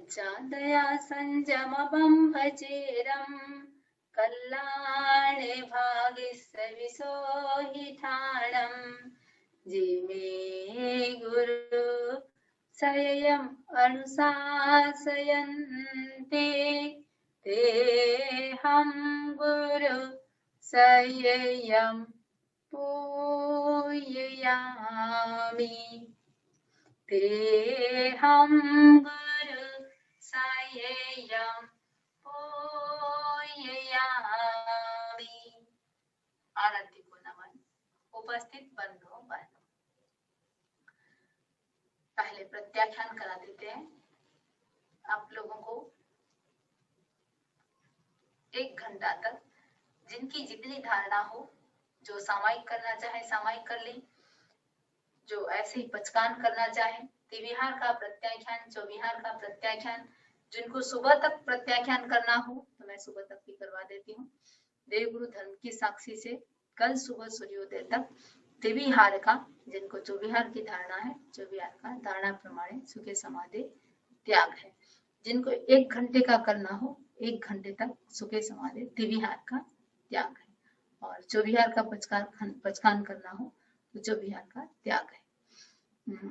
लज्जादया संयमं भजेरं कल्याणे भागिसविसो हि ठाणम् जिमे गुरु सयम् अनुशासयन्ते तेऽहं गुरु सयम् पूजयामि तेऽहं गुरु सयम् पूजयामि। आरती को नमन। उपस्थित बंधुओं बहनों, पहले प्रत्याख्यान करा देते हैं। आप लोगों को 1 घंटा तक जिनकी जितनी धारणा हो, जो सामायिक करना चाहे सामायिक कर लें, जो ऐसे ही पचकान करना चाहे, त्रिविहार का प्रत्याख्यान, चौविहार का प्रत्याख्यान, जिनको सुबह तक प्रत्याख्यान करना हो तो मैं सुबह तक भी करवा देती हूँ। देवगुरु धर्म की साक्षी से कल सुबह सूर्योदय तक त्रिविहार का, जिनको चौविहार की धारणा है, चौविहार का धारणा प्रमाणे सुखे समाधि त्याग है। जिनको 1 घंटे का करना हो 1 घंटे तक सुखे समाधि त्रिविहार का त्याग है, और चौविहार का पचकान करना हो तो चौविहार का त्याग है।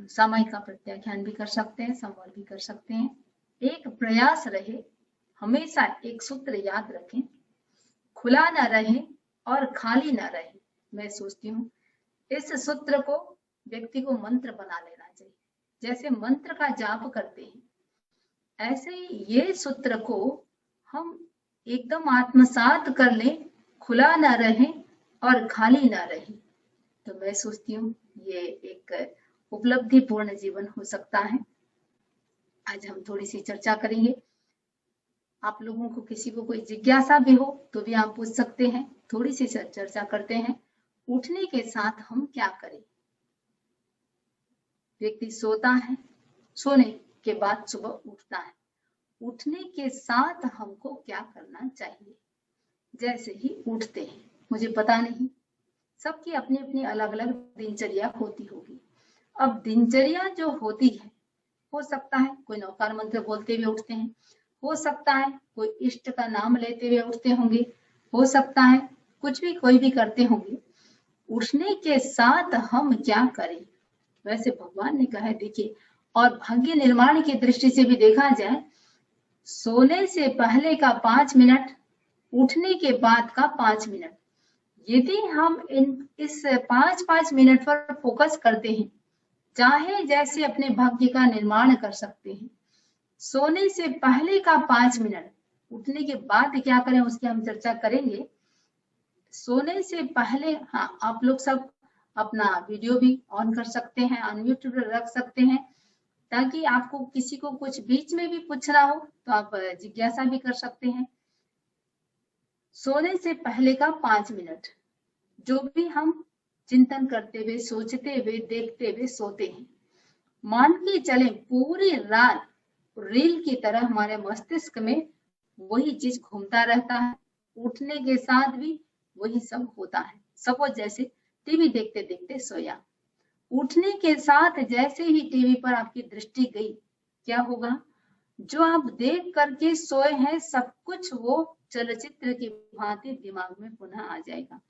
सामायिक का प्रत्याख्यान भी कर सकते हैं, संवाद भी कर सकते हैं। एक प्रयास रहे, हमेशा एक सूत्र याद रखें, खुला न रहे और खाली न रहे। मैं सोचती हूँ इस सूत्र को व्यक्ति को मंत्र बना लेना चाहिए। जैसे मंत्र का जाप करते हैं, ऐसे ही ये सूत्र को हम एकदम आत्मसात कर लें, खुला न रहे और खाली न रहे, तो मैं सोचती हूँ ये एक उपलब्धि पूर्ण जीवन हो सकता है। आज हम थोड़ी सी चर्चा करेंगे। आप लोगों को किसी को कोई जिज्ञासा भी हो तो भी आप पूछ सकते हैं। थोड़ी सी चर्चा करते हैं। उठने के साथ हम क्या करें? व्यक्ति सोता है, सोने के बाद सुबह उठता है, उठने के साथ हमको क्या करना चाहिए? जैसे ही उठते हैं, मुझे पता नहीं, सबकी अपनी अपनी अलग अलग दिनचर्या होती होगी। अब दिनचर्या जो होती है, हो सकता है कोई नौकार मंत्र बोलते हुए उठते हैं, हो सकता है कोई इष्ट का नाम लेते हुए उठते होंगे, हो सकता है कुछ भी कोई भी करते होंगे। उठने के साथ हम क्या करें? वैसे भगवान ने कहा है, देखिए, और भाग्य निर्माण की दृष्टि से भी देखा जाए, सोने से पहले का 5 मिनट, उठने के बाद का 5 मिनट, यदि हम इस 5-5 मिनट पर फोकस करते हैं, चाहे जैसे अपने भाग्य का निर्माण कर सकते हैं। सोने से पहले का 5 मिनट, उठने के बाद क्या करें उसकी हम चर्चा करेंगे। सोने से पहले, हाँ, आप लोग सब अपना वीडियो भी ऑन कर सकते हैं, अनम्यूट रख सकते हैं, ताकि आपको किसी को कुछ बीच में भी पूछना हो तो आप जिज्ञासा भी कर सकते हैं। सोने से पहले का 5 मिनट, जो भी हम चिंतन करते हुए, सोचते हुए, देखते हुए सोते हैं, मान के चले पूरी रात रील की तरह हमारे मस्तिष्क में वही चीज घूमता रहता है। उठने के साथ भी वही सब होता है। सपोज जैसे टीवी देखते देखते सोया, उठने के साथ जैसे ही टीवी पर आपकी दृष्टि गई, क्या होगा? जो आप देख करके सोए हैं सब कुछ वो चलचित्र की भांति दिमाग में पुनः आ जाएगा।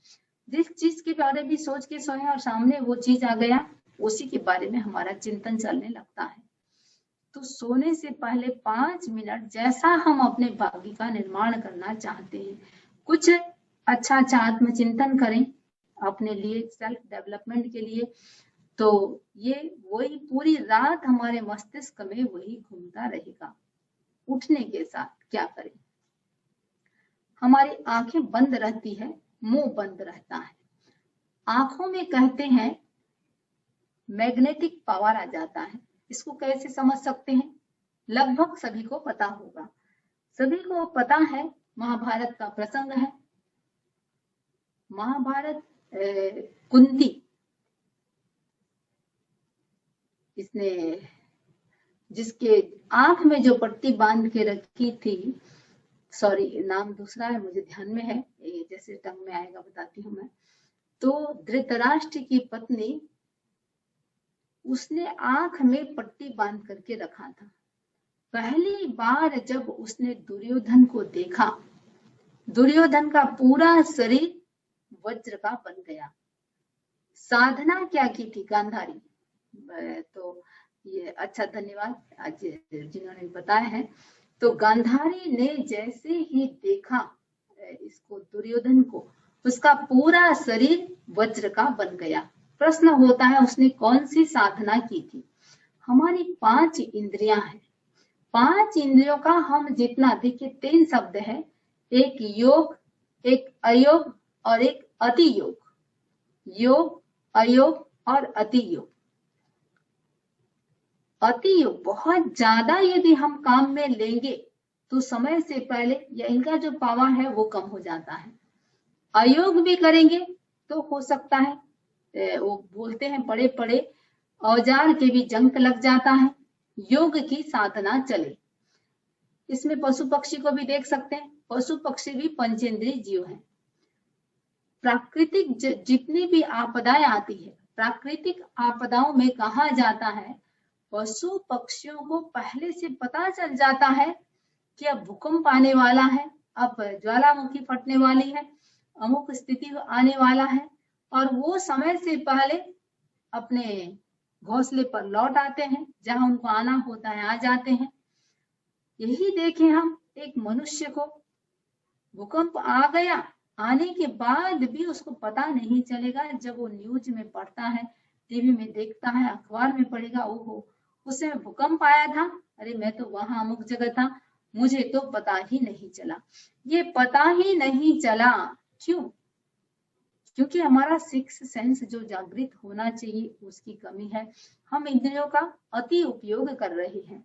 जिस चीज के बारे में सोच के सोए और सामने वो चीज आ गया, उसी के बारे में हमारा चिंतन चलने लगता है। तो सोने से पहले 5 मिनट, जैसा हम अपने भाग्य का निर्माण करना चाहते हैं, कुछ अच्छा आत्मचिंतन करें अपने लिए, सेल्फ डेवलपमेंट के लिए, तो ये वही पूरी रात हमारे मस्तिष्क में वही घूमता रहेगा। उठने के साथ क्या करें? हमारी आंखें बंद रहती है, मुंह बंद रहता है। आंखों में कहते हैं मैग्नेटिक पावर आ जाता है। इसको कैसे समझ सकते हैं? लगभग सभी को पता होगा। सभी को पता है, महाभारत का प्रसंग है। महाभारत, कुंती, इसने जिसके आंख में जो पट्टी बांध के रखी थी, सॉरी नाम दूसरा है, मुझे ध्यान में है, ये जैसे टंग में आएगा बताती हूँ मैं। तो धृतराष्ट्र की पत्नी, उसने आंख में पट्टी बांध करके रखा था। पहली बार जब उसने दुर्योधन को देखा, दुर्योधन का पूरा शरीर वज्र का बन गया। साधना क्या की थी गांधारी? तो ये अच्छा, धन्यवाद आज जिन्होंने बताया है। तो गांधारी ने जैसे ही देखा इसको, दुर्योधन को, उसका पूरा शरीर वज्र का बन गया। प्रश्न होता है उसने कौन सी साधना की थी? हमारी 5 इंद्रियां हैं, 5 इंद्रियों का हम जितना, देखिए 3 शब्द है, एक योग, एक अयोग और एक अति योग। योग, अयोग और अति योग। अति योग बहुत ज्यादा यदि हम काम में लेंगे तो समय से पहले या इनका जो पावर है वो कम हो जाता है। अयोग भी करेंगे तो हो सकता है वो बोलते हैं बड़े बड़े औजार के भी जंग लग जाता है, योग की साधना चले। इसमें पशु पक्षी को भी देख सकते हैं, पशु पक्षी भी पंचेंद्रिय जीव हैं। प्राकृतिक जितनी भी आपदाएं आती है, प्राकृतिक आपदाओं में कहा जाता है पशु पक्षियों को पहले से पता चल जाता है कि अब भूकंप आने वाला है, अब ज्वालामुखी फटने वाली है, अमुक स्थिति आने वाला है, और वो समय से पहले अपने घोंसले पर लौट आते हैं, जहां उनको आना होता है आ जाते हैं। यही देखें हम, एक मनुष्य को भूकंप आ गया, आने के बाद भी उसको पता नहीं चलेगा। जब वो न्यूज में पढ़ता है, टीवी में देखता है, अखबार में पढ़ेगा, ओहो उस समय भूकंप आया था, अरे मैं तो वहां अमुक जगह था, मुझे तो पता ही नहीं चला। ये पता ही नहीं चला क्यों? क्योंकि हमारा सिक्स सेंस जो जागृत होना चाहिए उसकी कमी है। हम इंद्रियों का अति उपयोग कर रहे हैं।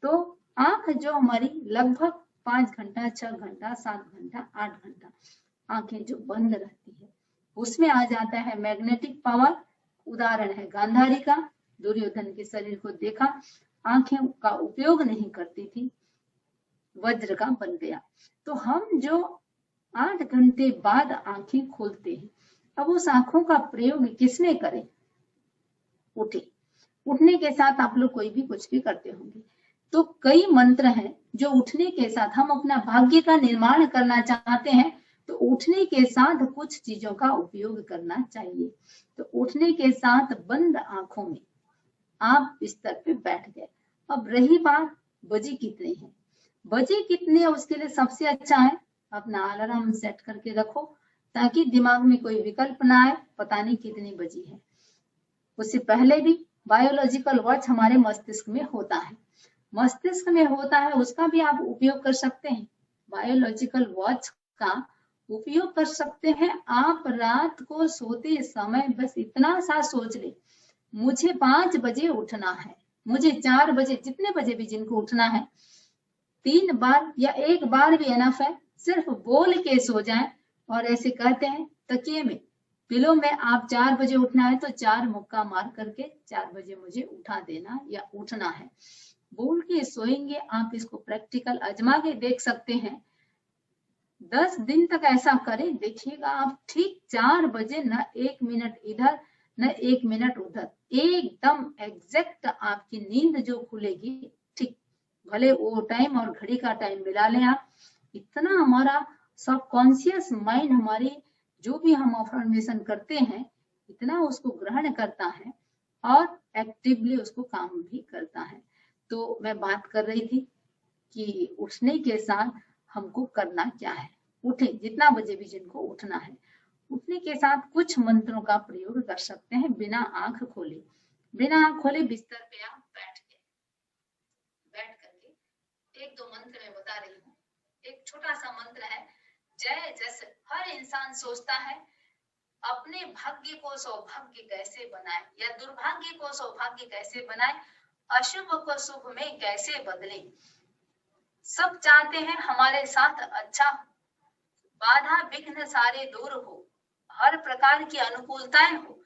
तो आंख जो हमारी लगभग 5 घंटा, 6 घंटा, 7 घंटा, 8 घंटा आंखें जो बंद रहती है, उसमें आ जाता है मैग्नेटिक पावर। उदाहरण है गांधारी का, दुर्योधन के शरीर को देखा, आंखें का उपयोग नहीं करती थी, वज्र का बन गया। तो हम जो 8 घंटे बाद आंखें खोलते हैं, अब उस आंखों का प्रयोग किसमें करें? उठे, उठने के साथ आप लोग कोई भी कुछ भी करते होंगे, तो कई मंत्र हैं जो उठने के साथ, हम अपना भाग्य का निर्माण करना चाहते हैं तो उठने के साथ कुछ चीजों का उपयोग करना चाहिए। तो उठने के साथ बंद आंखों में आप बिस्तर पे बैठ गए। अब रही बात बजे कितने हैं, बजे कितने उसके लिए सबसे अच्छा है अपना अलार्म सेट करके रखो, ताकि दिमाग में कोई विकल्प ना आए पता नहीं कितनी बजी है। उससे पहले भी बायोलॉजिकल वॉच हमारे मस्तिष्क में होता है, मस्तिष्क में होता है, उसका भी आप उपयोग कर सकते हैं। बायोलॉजिकल वॉच का उपयोग कर सकते हैं। आप रात को सोते समय बस इतना सा सोच ले, मुझे 5 बजे उठना है, मुझे 4 बजे, जितने बजे भी जिनको उठना है, 3 बार या 1 बार भी एनफ है, सिर्फ बोल के सो जाएं। और ऐसे कहते हैं तकिए में, पिलो में, आप 4 बजे उठना है तो 4 मुक्का मार करके 4 बजे मुझे उठा देना या उठना है, बोल के सोएंगे। आप इसको प्रैक्टिकल आजमा के देख सकते हैं। 10 दिन तक ऐसा करें, देखिएगा आप ठीक 4 बजे, न 1 मिनट इधर न 1 मिनट उधर, एकदम एग्जैक्ट आपकी नींद जो खुलेगी, ठीक, भले वो टाइम और घड़ी का टाइम मिला लें आप। इतना हमारा सबकॉन्शियस माइंड हमारी जो भी हम अफर्मेशन करते हैं, इतना उसको ग्रहण करता है और एक्टिवली उसको काम भी करता है। तो मैं बात कर रही थी कि उठने के साथ हमको करना क्या है। उठे, जितना बजे भी जिनको उठना है, उठने के साथ कुछ मंत्रों का प्रयोग कर सकते हैं बिना आंख खोले। बिना आंख खोले बिस्तर पे आप बैठ करके 1-2 मंत्र मैं बता रही हूँ। एक छोटा सा मंत्र है, जय जस। हर इंसान सोचता है अपने भाग्य को सौभाग्य कैसे बनाए या दुर्भाग्य को सौभाग्य कैसे बनाए, अशुभ को शुभ में कैसे बदले। सब चाहते हैं हमारे साथ अच्छा, बाधा विघ्न सारे दूर हो, हर प्रकार की अनुकूलताएं हो।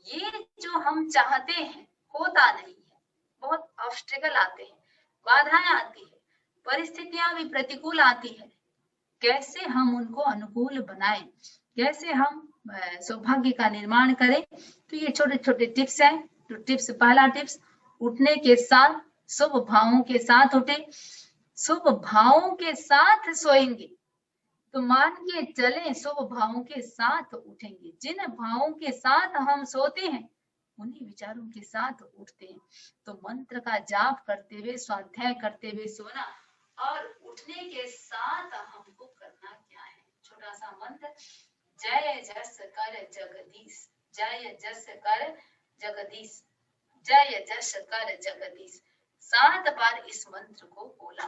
ये जो हम चाहते हैं होता नहीं है, बहुत ऑब्स्टेकल आते हैं, बाधाएं आती है, परिस्थितियां भी प्रतिकूल आती है। कैसे हम उनको अनुकूल बनाएं, कैसे हम सौभाग्य का निर्माण करें। तो ये छोटे छोटे टिप्स हैं। तो टिप्स, पहला टिप्स, उठने के साथ शुभ भावों के साथ उठे, शुभ भावों के साथ सोएंगे तो मान के चलें शुभ भावों के साथ उठेंगे। जिन भावों के साथ हम सोते हैं उन्हीं विचारों के साथ उठते हैं। तो मंत्र का जाप करते हुए, स्वाध्याय करते हुए सोना और उठने के साथ हमको करना क्या है, छोटा सा मंत्र, जय जस कर जगदीश, जय जस कर जगदीश, जय जस कर जगदीश, 7 बार इस मंत्र को बोला।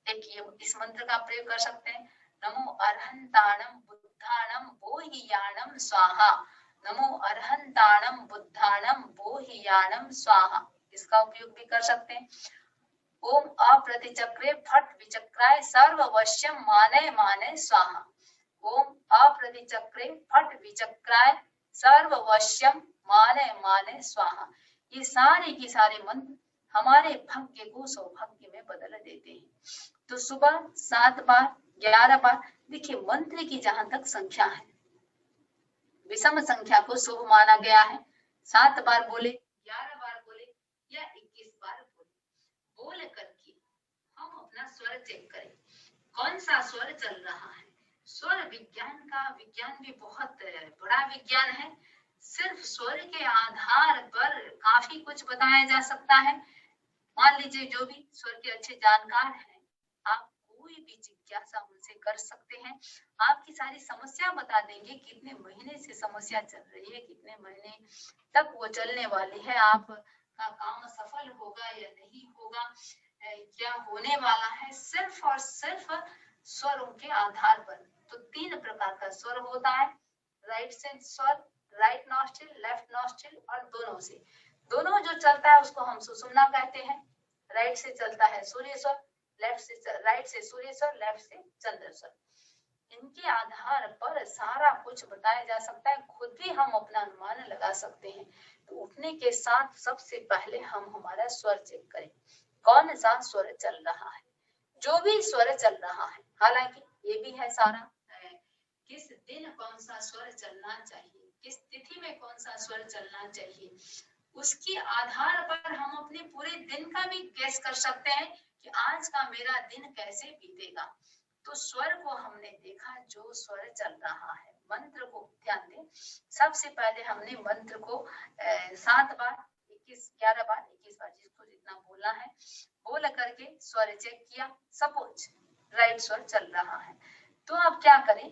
देखिए इस मंत्र का प्रयोग कर सकते हैं, नमो अरहंताणम बुद्धाणम बोहियाणम स्वाहा, नमो अरहंताणम बुद्धाणम बोहियाणम स्वाहा, इसका उपयोग भी कर सकते हैं। ओम अप्रतिचक्रे फट विचक्राय सर्ववश्यम माने माने स्वाहा, ओम अप्रतिचक्रे फट विचक्राय सर्ववश्यम माने माने स्वाहा। ये सारे की सारे मंत्र हमारे भाग्य को सौभाग्य में बदल देते हैं। तो सुबह 7 बार, 11 बार, देखिए मंत्र की जहां तक संख्या है, विषम संख्या को शुभ माना गया है। 7 बार बोले, 11 बार बोले या 21 बार बोले, बोल करके हम अपना स्वर चेक करें, कौन सा स्वर चल रहा है। स्वर विज्ञान का विज्ञान भी बहुत बड़ा विज्ञान है। सिर्फ स्वर के आधार पर काफी कुछ बताया जा सकता है। मान लीजिए जो भी स्वर के अच्छे जानकार हैं, आप कोई भी जिज्ञासा उनसे कर सकते हैं, आपकी सारी समस्या बता देंगे, कितने महीने से समस्या चल रही है, कितने महीने तक वो चलने वाली है, आपका काम सफल होगा या नहीं होगा, क्या होने वाला है, सिर्फ और सिर्फ स्वरों के आधार पर। तो 3 प्रकार का स्वर होता है, राइट से स्वर, राइट नॉस्ट्रिल, लेफ्ट नॉस्ट्रिल और दोनों से। दोनों जो चलता है उसको हम सुषुम्ना कहते हैं। राइट से चलता है सूर्य स्वर, लेफ्ट से राइट से सूर्य स्वर, लेफ्ट से चंद्र स्वर। इनके आधार पर सारा कुछ बताया जा सकता है, खुद भी हम अपना अनुमान लगा सकते हैं। तो उठने के साथ सबसे पहले हम हमारा स्वर चेक करें, कौन सा स्वर चल रहा है, जो भी स्वर चल रहा है। हालांकि ये भी है सारा, किस दिन कौन सा स्वर चलना चाहिए, किस तिथि में कौन सा स्वर चलना चाहिए, उसके आधार पर हम अपने पूरे दिन का भी गैस कर सकते हैं कि आज का मेरा दिन कैसे बीतेगा। तो स्वर को हमने देखा, जो स्वर चल रहा है। मंत्र को ध्यान दें, सबसे पहले हमने मंत्र को 7 बार, 11 बार, 21 बार, जिसको जितना बोलना है बोल करके स्वर चेक किया। सपोज राइट स्वर चल रहा है तो आप क्या करें,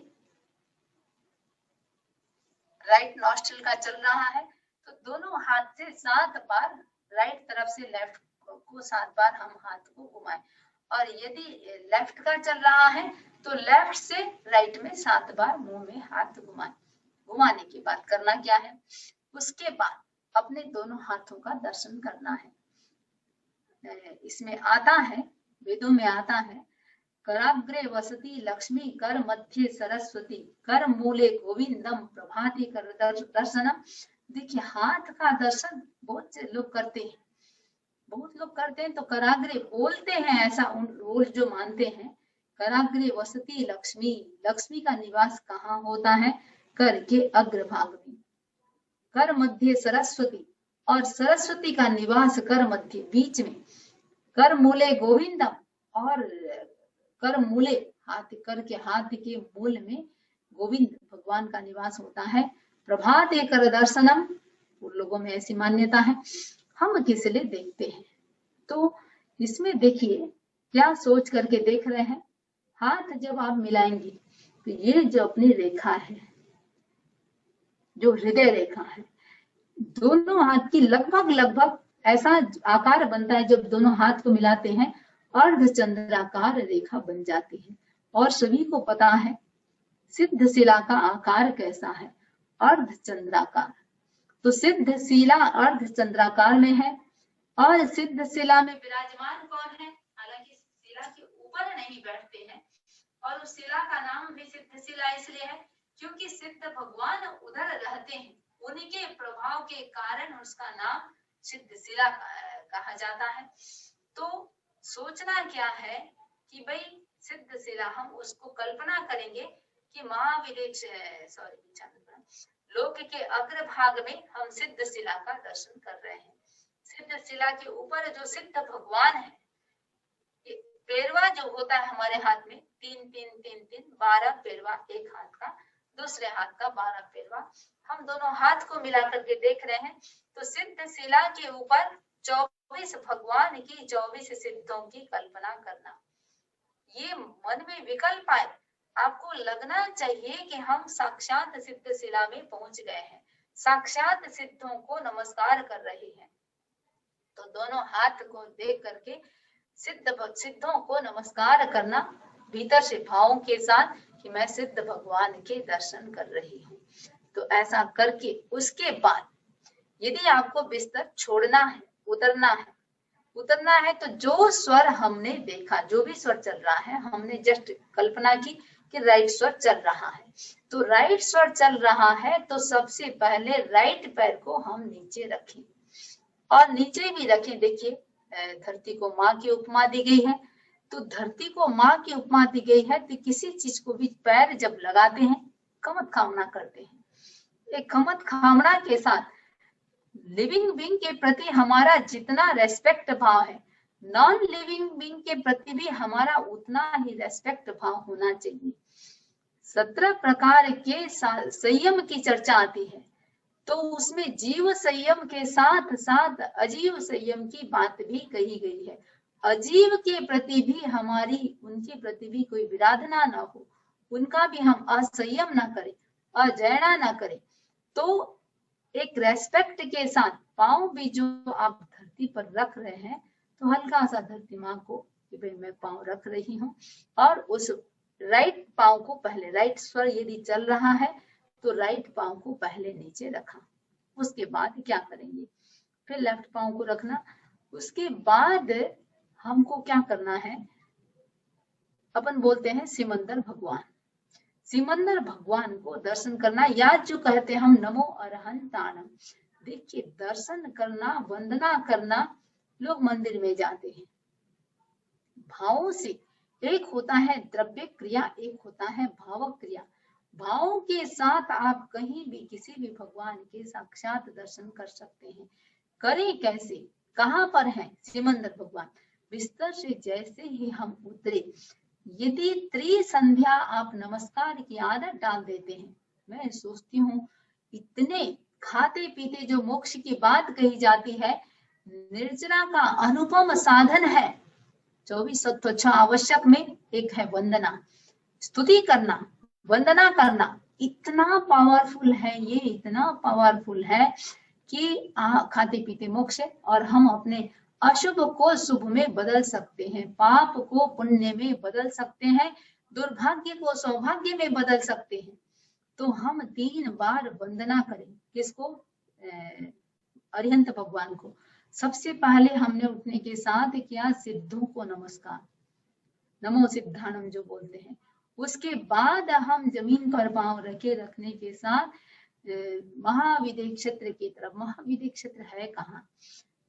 राइट नॉस्ट्रिल का चल रहा है तो दोनों हाथ से 7 बार, राइट तरफ से लेफ्ट को 7 बार हम हाथ को घुमाएं, और यदि लेफ्ट का चल रहा है तो लेफ्ट से राइट में 7 बार मुंह में हाथ घुमाएं। घुमाने के बाद करना क्या है, उसके बाद अपने दोनों हाथों का दर्शन करना है। इसमें आता है, वेदों में आता है, कराग्रे वसति लक्ष्मी, कर मध्य सरस्वती, कर मूले गोविंदम, प्रभाते कर दर्शनम। देखिए हाथ का दर्शन बहुत से लोग करते हैं, बहुत लोग करते हैं तो कराग्रे बोलते हैं, ऐसा रोज जो मानते हैं। कराग्रे वसति लक्ष्मी, लक्ष्मी का निवास कहाँ होता है, कर के अग्रभाग में। कर मध्य सरस्वती, और सरस्वती का निवास कर मध्य बीच में। कर मूले गोविंदम, और कर मूले हाथ, कर के हाथ के मूल में गोविंद भगवान का निवास होता है। प्रभात कर दर्शनम, उन लोगों में ऐसी मान्यता है, हम किस लिए देखते हैं। तो इसमें देखिए क्या सोच करके देख रहे हैं, हाथ जब आप मिलाएंगे तो ये जो अपनी रेखा है, जो हृदय रेखा है, दोनों हाथ की लगभग ऐसा आकार बनता है, जब दोनों हाथ को मिलाते हैं अर्धचंद्राकार रेखा बन जाती है। और सभी को पता है सिद्ध शिला का आकार कैसा है, अर्धचंद्राकार। तो सिद्ध शिला अर्धचंद्राकार में है, और सिद्ध शिला में विराजमान कौन है, हालांकि शिला के ऊपर नहीं बैठते हैं, और उस शिला का नाम भी सिद्ध शिला इसलिए है क्योंकि सिद्ध भगवान उधर रहते हैं, उनके प्रभाव के कारण उसका नाम सिद्ध शिला कहा जाता है। तो सोचना क्या है कि भाई सिद्ध शिला, हम उसको कल्पना करेंगे कि लोक के अग्रभाग में हम सिद्ध शिला का दर्शन कर रहे हैं। सिद्ध शिला के ऊपर जो सिद्ध भगवान है, पेरवा जो होता है हमारे हाथ में, 12 पेरवा एक हाथ का, दूसरे हाथ का 12 पेरवा, हम दोनों हाथ को मिला करके देख रहे हैं। तो सिद्ध शिला के ऊपर 24 भगवान की 24 सिद्धों की कल्पना करना, ये मन में विकल्प आए, आपको लगना चाहिए कि हम साक्षात सिद्ध शिला में पहुंच गए हैं, साक्षात सिद्धों को नमस्कार कर रहे हैं। तो दोनों हाथ को देख करके सिद्धों को नमस्कार करना, भीतर से भावों के साथ कि मैं सिद्ध भगवान के दर्शन कर रही हूँ। तो ऐसा करके उसके बाद यदि आपको बिस्तर छोड़ना है, उतरना है तो जो स्वर हमने देखा, जो भी स्वर चल रहा है, हमने जस्ट कल्पना की कि राइट स्वर चल रहा है, तो राइट स्वर चल रहा है तो सबसे पहले राइट पैर को हम नीचे रखें और नीचे भी रखें। देखिए धरती को माँ की उपमा दी गई है, तो धरती को माँ की उपमा दी गई है, तो किसी चीज को भी पैर जब लगाते हैं कमत खामना करते हैं। एक कमत खामना के साथ लिविंग बीइंग के प्रति हमारा जितना रेस्पेक्ट भाव है, नॉन लिविंग बीइंग के प्रति भी हमारा उतना ही रेस्पेक्ट भाव होना चाहिए। 17 प्रकार के संयम की चर्चा आती है, तो उसमें जीव संयम के साथ साथ अजीव संयम की बात भी कही गई है। अजीव के प्रति भी हमारी, उनके प्रति भी कोई विराधना ना हो, उनका भी हम असंयम ना करें, अजैना ना करें। तो एक रेस्पेक्ट के साथ पाँव भी जो आप धरती पर रख रहे हैं, तो हल्का सा धरती माँ को कि भाई मैं पाँव रख रही हूँ, और उस राइट पाँव को पहले, राइट स्वर यदि चल रहा है तो राइट पाँव को पहले नीचे रखा। उसके बाद क्या करेंगे, फिर लेफ्ट पाँव को रखना। उसके बाद हमको क्या करना है, अपन बोलते हैं सिमंदर भगवान, सिमंदर भगवान को दर्शन करना, या जो कहते हैं हम नमो अरहंताणम। देखिए दर्शन करना, वंदना करना, लोग मंदिर में जाते हैं भावों से, एक होता है द्रव्य क्रिया, एक होता है भाव क्रिया। भावों के साथ आप कहीं भी किसी भी भगवान के साक्षात दर्शन कर सकते हैं। करें कैसे, कहाँ पर है सिमंदर भगवान? बिस्तर से जैसे ही हम उतरे, यदि त्रिसंध्या आप नमस्कार की आदत डाल देते हैं, मैं सोचती हूँ इतने खाते पीते जो मोक्ष की बात कही जाती है, निर्जरा का अनुपम साधन है। 24 सत्व आवश्यक में एक है वंदना, स्तुति करना, वंदना करना। इतना पावरफुल है ये, इतना पावरफुल है कि खाते पीते मोक्ष है, और हम अपने अशुभ को शुभ में बदल सकते हैं, पाप को पुण्य में बदल सकते हैं, दुर्भाग्य को सौभाग्य में बदल सकते हैं। तो हम 3 बार वंदना करें, किसको? अरिहंत भगवान को। सबसे पहले हमने उठने के साथ किया सिद्धों को नमस्कार, नमो सिद्धानम जो बोलते हैं। उसके बाद हम जमीन पर पांव रखने के साथ महाविदेह क्षेत्र की तरफ। महाविदेह क्षेत्र है कहाँ?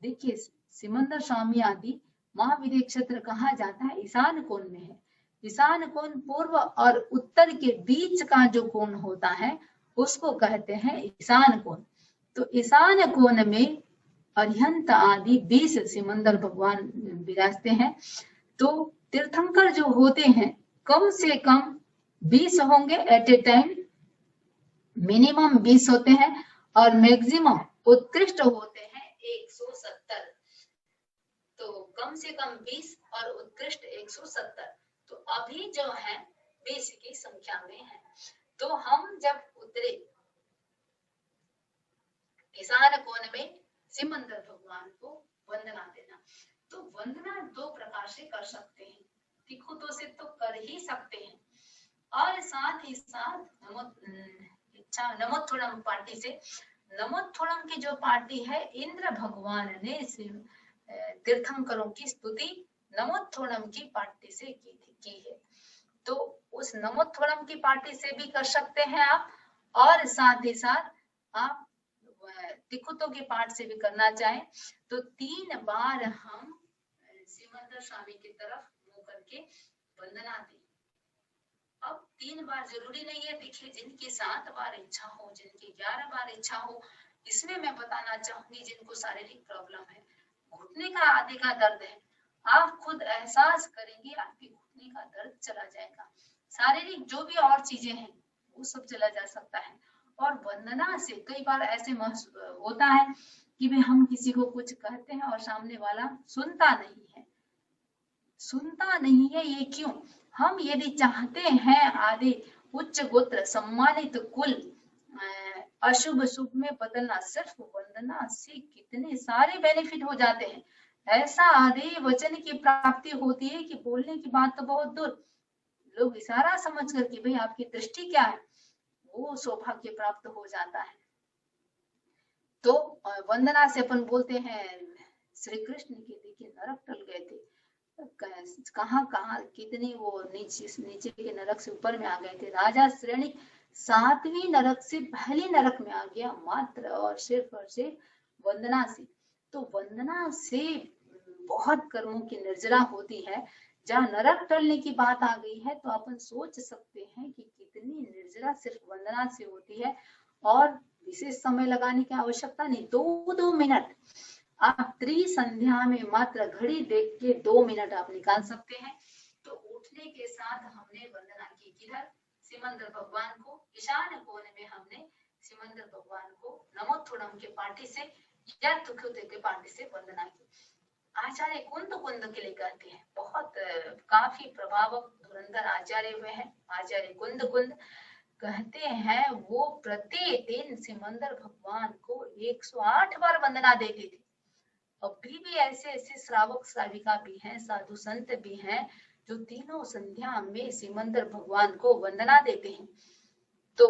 देखिए सिमंदर स्वामी आदि महाविदेह क्षेत्र कहा जाता है, ईशान कोण में है। ईशान कोण पूर्व और उत्तर के बीच का जो कोण होता है उसको कहते हैं ईशान कोण। तो ईशान कोण में अरिहंत आदि 20 सिमंदर भगवान विराजते हैं। तो तीर्थंकर जो होते हैं कम से कम 20 होंगे एट ए टाइम, मिनिमम 20 होते हैं, और मैक्सिमम उत्कृष्ट होते हैं 170। तो कम से कम 20 और उत्कृष्ट 170। तो अभी जो है 20 की संख्या में है। तो हम जब उतरे ईशान कोण में सिमंदर भगवान को वंदना देना। तो वंदना 2 प्रकार से कर सकते हैं, तिखुतों से तो कर ही सकते हैं, और साथ ही साथ नमोत्थोरम पार्टी से। नमोत्थोरम की जो पार्टी है, इंद्र भगवान ने तीर्थंकरों की स्तुति नमोत्थोरम की पार्टी से की है। तो उस नमोत्थोरम की पार्टी से भी कर सकते हैं आप, और साथ ही साथ आप तिखुतों के पाठ से भी करना चाहें तो 3 बार हम सिमंदर स्वामी की तरफ मुंह करके वंदना दें। अब 3 बार जरूरी नहीं है, देखिए जिनकी 7 बार इच्छा हो, जिनकी 11 बार इच्छा हो। इसमें मैं बताना चाहूंगी जिनको शारीरिक प्रॉब्लम है, घुटने का आदि का दर्द है, आप खुद एहसास करेंगे आपके घुटने का दर्द चला जाएगा। शारीरिक जो भी और चीजें हैं वो सब चला जा सकता है। और वंदना से कई बार ऐसे होता है कि भाई हम किसी को कुछ कहते हैं और सामने वाला सुनता नहीं है, सुनता नहीं है। ये क्यों? हम यदि चाहते हैं आदि उच्च गोत्र सम्मानित कुल अशुभ शुभ में बदलना, सिर्फ वंदना से कितने सारे बेनिफिट हो जाते हैं। ऐसा आदि वचन की प्राप्ति होती है कि बोलने की बात तो बहुत दूर, लोग इशारा समझ कर कि भाई आपकी दृष्टि क्या है, वो सौभाग्य प्राप्त हो जाता है। तो वंदना से अपन बोलते हैं श्री कृष्ण के देखिए नरक टल गए थे, कहाँ कहाँ कितनी वो नीचे के नरक से ऊपर में आ गए थे। राजा श्रेणी 7वीं नरक से पहली नरक में आ गया, मात्र और सिर्फ वंदना से। तो वंदना से बहुत कर्मों की निर्जरा होती है। जहाँ नरक टलने की बात आ गई है तो अपन सोच सकते हैं कि कितनी निर्जरा सिर्फ वंदना से होती है। और विशेष समय लगाने की आवश्यकता नहीं, 2 मिनट आप त्रिसंध्या में मात्र घड़ी देख के 2 मिनट आप निकाल सकते हैं। तो उठने के साथ हमने वंदना की, किधर? सिमंदर भगवान को, ईशान कोण में हमने सिमंदर भगवान को नमोत्थुडम के पार्टी से या तुखुते के पार्टी से वंदना की। आचार्य कुंद कुंद के लिए कहते हैं, बहुत काफी प्रभावक धुरंधर आचार्य हुए हैं आचार्य कुंद कुंद। कहते हैं वो प्रतिदिन सिमंदर भगवान को 108 बार वंदना देते थे। अभी भी ऐसे ऐसे श्रावक श्राविका भी हैं, साधु संत भी हैं जो तीनों संध्या में सिमंदर भगवान को वंदना देते हैं। तो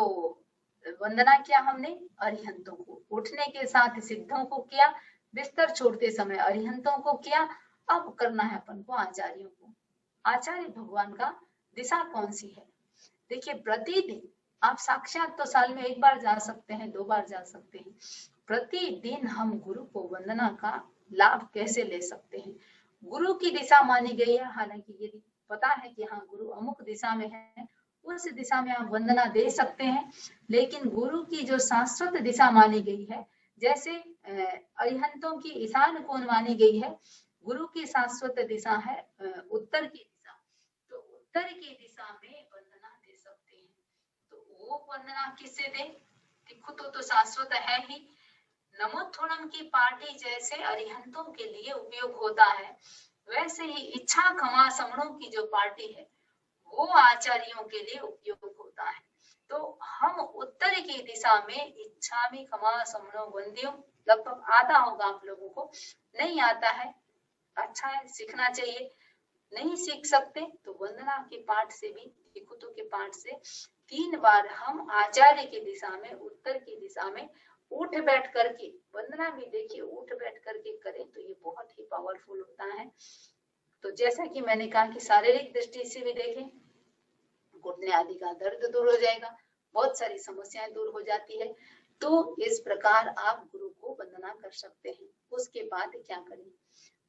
वंदना किया हमने अरिहंतों को, उठने के साथ सिद्धों को किया, बिस्तर छोड़ते समय अरिहंतों को किया। अब करना है अपन को आचार्यों को। आचार्य भगवान का दिशा कौन सी है? देखिए प्रतिदिन आप साक्षात तो साल में 1 बार जा सकते हैं, 2 बार जा सकते हैं। प्रतिदिन हम गुरु को वंदना का लाभ कैसे ले सकते हैं? गुरु की दिशा मानी गई है, हालांकि यदि पता है कि हाँ गुरु अमुक दिशा में है, उस दिशा में आप वंदना दे सकते हैं। लेकिन गुरु की जो शाश्वत दिशा मानी गई है, जैसे अरिहंतों की ईशान कोण मानी गई है, गुरु की शाश्वत दिशा है उत्तर की दिशा। तो उत्तर की दिशा में वंदना दे सकते हैं। तो वो वंदना किससे दे? खुद तो शाश्वत है ही। नमोत्थुडम की पार्टी जैसे अरिहंतों के लिए उपयोग होता है, वैसे ही इच्छा खमा समणों की जो पार्टी है वो आचार्यों के लिए उपयोग होता है। तो हम उत्तर की दिशा में इच्छा में खमा समणों वंद्यों लगभग आता होगा आप लोगों को, नहीं आता है अच्छा है, सीखना चाहिए। नहीं सीख सकते तो वंदना के पाठ से भी, दिक्कुतों के पाठ से 3 बार हम आचार्य की दिशा में, उत्तर की दिशा में उठ बैठ करके वंदना भी देखिए उठ बैठ करके करें तो ये बहुत ही पावरफुल होता है। तो जैसा कि मैंने कहा कि शारीरिक दृष्टि से भी देखें, घुटने आदि का दर्द दूर हो जाएगा, बहुत सारी समस्याएं दूर हो जाती है। तो इस प्रकार आप गुरु को वंदना कर सकते हैं। उसके बाद क्या करें?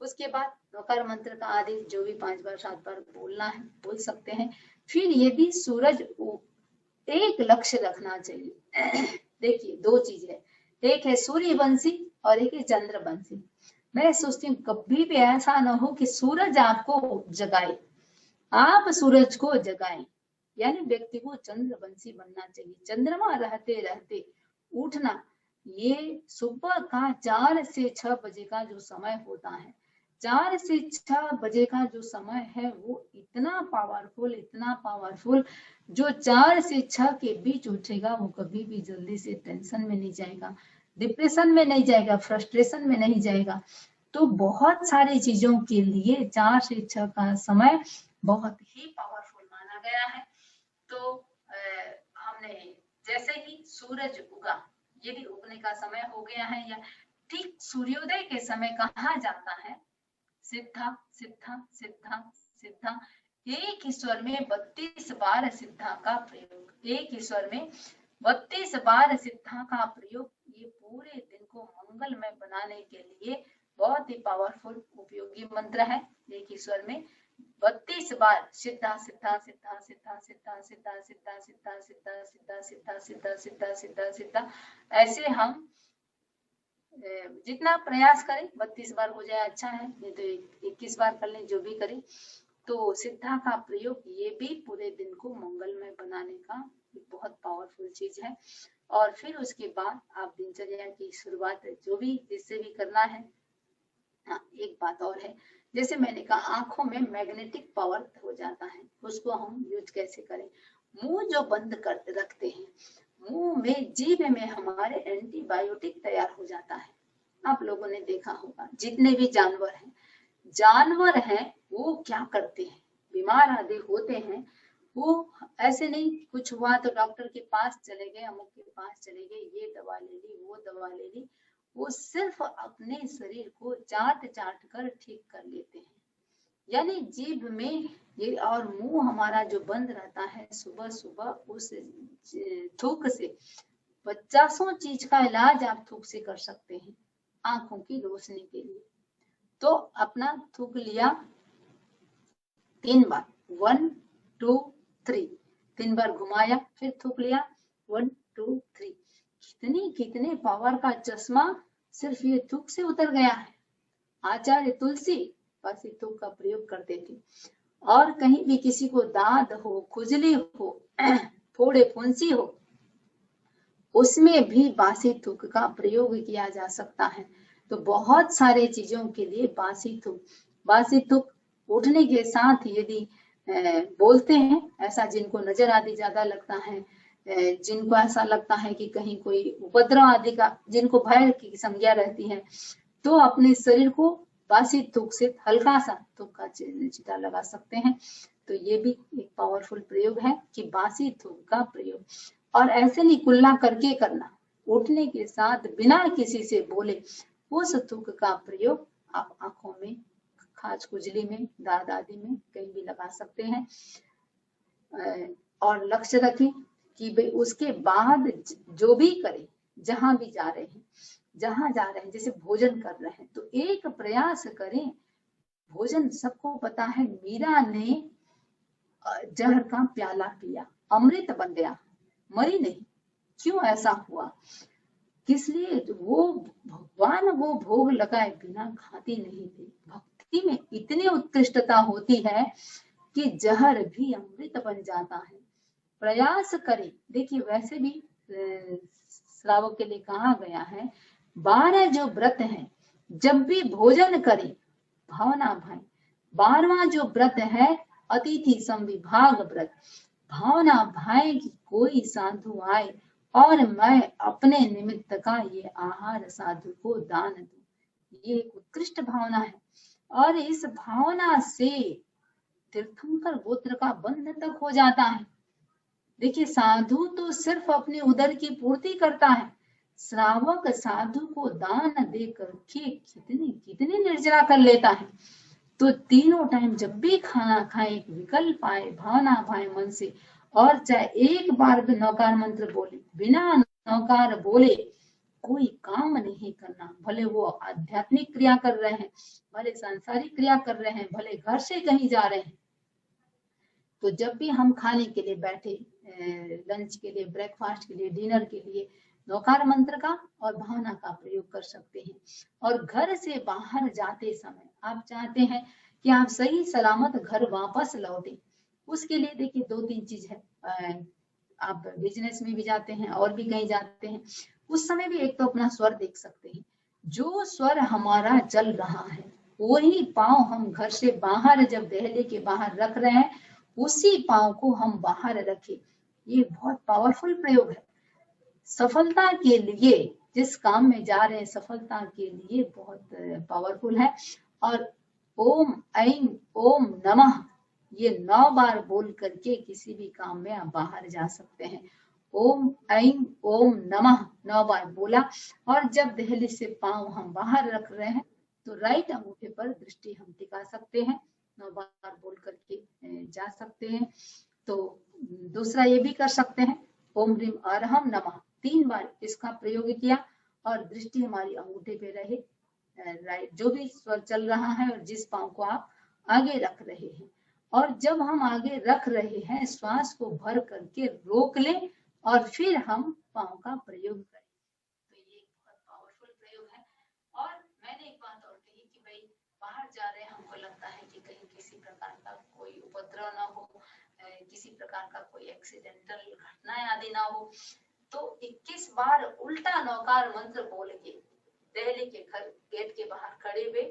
उसके बाद नकार मंत्र का आदेश जो भी 5 बार 7 बार बोलना है बोल सकते हैं। फिर यदि सूरज एक लक्ष्य रखना चाहिए। देखिए 2 चीज है, एक है सूर्य वंशी और एक है चंद्र वंशी। मैं सोचती हूँ कभी भी ऐसा ना हो कि सूरज आपको जगाए, आप सूरज को जगाएं। यानी व्यक्ति को चंद्रवंशी बनना चाहिए। चंद्रमा रहते रहते उठना, ये सुबह का 4 से 6 बजे का जो समय होता है, 4 से 6 बजे का जो समय है वो इतना पावरफुल, जो 4 से 6 के बीच उठेगा वो कभी भी जल्दी से टेंशन में नहीं जाएगा, डिप्रेशन में नहीं जाएगा, फ्रस्ट्रेशन में नहीं जाएगा। तो बहुत सारी चीजों के लिए 4 से 6 का समय बहुत ही पावरफुल माना गया है। तो हमने जैसे ही सूरज उगा, यदि उगने का समय हो गया है या ठीक सूर्योदय के समय कहा जाता है सिद्धा सिद्धा सिद्धा सिद्धा, एक ही स्वर में 32 बार सिद्धा का प्रयोग, एक ही स्वर में 32 बार सिद्धा का प्रयोग, ये पूरे दिन को मंगलमय बनाने के लिए बहुत ही पावरफुल उपयोगी मंत्र है। एक ही स्वर में 32 बार सिद्धा सिद्धा सिद्धा सिद्धा सिद्धा सिद्धा सिद्धा सिद्धा सिद्धा सिद्धा सिद्धा सिद्धा सिद्धा सिद्धा सिद्धा, ऐसे हम जितना प्रयास करें 32 बार हो जाए अच्छा है, नहीं तो 21 बार कर लें, जो भी करें। तो सिद्धा का प्रयोग ये भी पूरे दिन को मंगलमय बनाने का बहुत पावरफुल चीज है। और फिर उसके बाद आप दिनचर्या की शुरुआत जो भी जिससे भी करना है। हाँ, एक बात और है, जैसे मैंने कहा आंखों में मैग्नेटिक पावर हो जाता है, उसको हम यूज कैसे करें। मुंह जो बंद कर रखते हैं, मुंह में जीभ में हमारे एंटीबायोटिक तैयार हो जाता है। आप लोगों ने देखा होगा जितने भी जानवर हैं वो क्या करते हैं, बीमार आदि होते हैं, वो ऐसे नहीं कुछ हुआ तो डॉक्टर के पास चले गए, अमुक के पास चले गए, ये दवा ले ली, वो दवा ले ली। वो सिर्फ अपने शरीर को चाट चाट कर ठीक कर लेते हैं। यानी जीभ में ये और मुंह हमारा जो बंद रहता है, सुबह सुबह उस थूक से 50 चीज का इलाज आप थूक से कर सकते हैं आंखों की रोशनी के लिए। तो अपना थूक लिया 3 बार, 1 2 3, 3 बार घुमाया, फिर थूक लिया 1 2 3। कितने पावर का चश्मा सिर्फ ये थूक से उतर गया है। आचार्य तुलसी बस थूक का प्रयोग करते थे। और कहीं भी किसी को दाद हो, खुजली हो, फोड़े फुंसी हो, उसमें भी बासी थूक का प्रयोग किया जा सकता है। तो बहुत सारे चीजों के लिए बासी थूक उठने के साथ यदि बोलते हैं, ऐसा जिनको नजर आदि ज्यादा लगता है, जिनको ऐसा लगता है कि कहीं कोई उपद्रव आदि का, जिनको भय की संज्ञा रहती है, तो अपने शरीर को बासी थूक से हल्का सा थूक का छिटा लगा सकते हैं। तो ये भी एक पावरफुल प्रयोग है कि बासी थूक का प्रयोग। और ऐसे नहीं कुल्ला करके करना, उठने के साथ बिना किसी से बोले उस थूक का प्रयोग आप आंखों में, खाज खुजली में, दाद आदि में कहीं भी लगा सकते हैं। और लक्ष्य रखें कि भाई उसके बाद जो भी करें, जहां भी जा रहे हैं, जैसे भोजन कर रहे हैं तो एक प्रयास करें। भोजन सबको पता है, मीरा ने जहर का प्याला पिया, अमृत बन गया, मरी नहीं। क्यों ऐसा हुआ? किस लिए? वो भगवान वो भोग लगाए बिना खाती नहीं थी। भक्ति में इतनी उत्कृष्टता होती है कि जहर भी अमृत बन जाता है। प्रयास करें। देखिए वैसे भी श्रावक के लिए कहा गया है, 12 जो व्रत है, जब भी भोजन करें भावना भाई। 12वां जो व्रत है अतिथि संविभाग व्रत, भावना भाई की कोई साधु आए और मैं अपने निमित्त का ये आहार साधु को दान दूं। ये एक उत्कृष्ट भावना है। और इस भावना से तीर्थंकर गोत्र का बंध तक हो जाता है। देखिए साधु तो सिर्फ अपने उदर की पूर्ति करता है, श्रावक साधु को दान देकर के कितनी निर्जरा कर लेता है। तो तीनों टाइम जब भी खाना खाए एक विकल्प आए, भावना भाए मन से, और चाहे एक बार भी नौकार मंत्र बोले, बिना नौकार बोले कोई काम नहीं करना। भले वो आध्यात्मिक क्रिया कर रहे हैं, भले सांसारिक क्रिया कर रहे हैं, भले घर से कहीं जा रहे हैं। तो जब भी हम खाने के लिए बैठे, लंच के लिए, ब्रेकफास्ट के लिए, डिनर के लिए, नौकार मंत्र का और भावना का प्रयोग कर सकते हैं। और घर से बाहर जाते समय आप चाहते हैं कि आप सही सलामत घर वापस लौटे, उसके लिए देखिए 2-3 चीज है। आप बिजनेस में भी जाते हैं और भी कहीं जाते हैं, उस समय भी एक तो अपना स्वर देख सकते हैं। जो स्वर हमारा चल रहा है वही पांव हम घर से बाहर जब दहली के बाहर रख रहे हैं, उसी पांव को हम बाहर रखें। ये बहुत पावरफुल प्रयोग है। सफलता के लिए जिस काम में जा रहे हैं, सफलता के लिए बहुत पावरफुल है। और ओम ऐं ओम नमः ये 9 बार बोल करके किसी भी काम में आप बाहर जा सकते हैं। ओम ऐं ओम नमः 9 बार बोला, और जब दहली से पांव हम बाहर रख रहे हैं तो राइट अंगूठे पर दृष्टि हम टिका सकते हैं, 9 बार बोल करके जा सकते हैं। तो दूसरा ये भी कर सकते हैं, ओम ह्रीम अरहम नमः 3 बार इसका प्रयोग किया और दृष्टि हमारी अंगूठे पे रहे, राइट जो भी स्वर चल रहा है और जिस पांव को आप आगे रख रहे हैं। और जब हम आगे रख रहे हैं, श्वास को भर करके रोक लें और फिर हम पांव का प्रयोग करें। तो ये बहुत पावरफुल प्रयोग है। प्रकार का कोई एक्सीडेंटल घटना आदि ना हो। तो 21 बार उल्टा नौकार मंत्र बोल के दहली के घर गेट के बाहर खड़े हुए